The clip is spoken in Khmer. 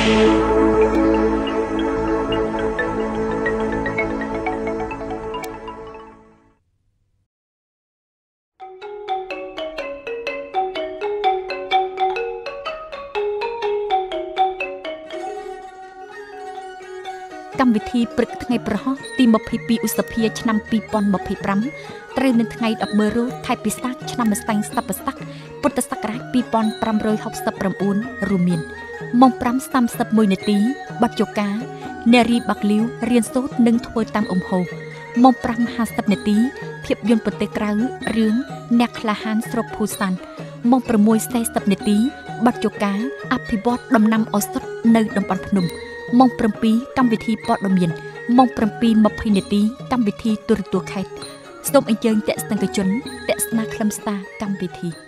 កម្មវិធីព្រឹកថ្ងៃប្រហោះទី22ឧសភាឆ្នាំ2025ត្រូវនៅថ្ងៃ11រោចខែពិសាខឆ្នាំម្សាញ់សប្បុរសពុទ្ធសករាជ2569រួមមានម៉ោង 5:31 នាទីបទយកានារីបាក់លីវរៀនសូត្រនិងធ្វើតាមអំហុសម៉ោង 5:50 នាទីភាពយន្តប្រទេសក្រៅរឿងអ្នកក្លាហានស្រុកភូសាន់ម៉ោង 6:40 នាទីបទយកាអភិវឌ្ឍដំណាំឱសថនៅតំបន់ភ្នំម៉ោង 7 កម្មវិធីព័ត៌មានម៉ោង 7:20 នាទីកម្មវិធីទូរទស្សន៍ខេត្តសូមអញ្ជើញទស្សនិកជនទស្សនាខ្លឹមសារកម្មវិធី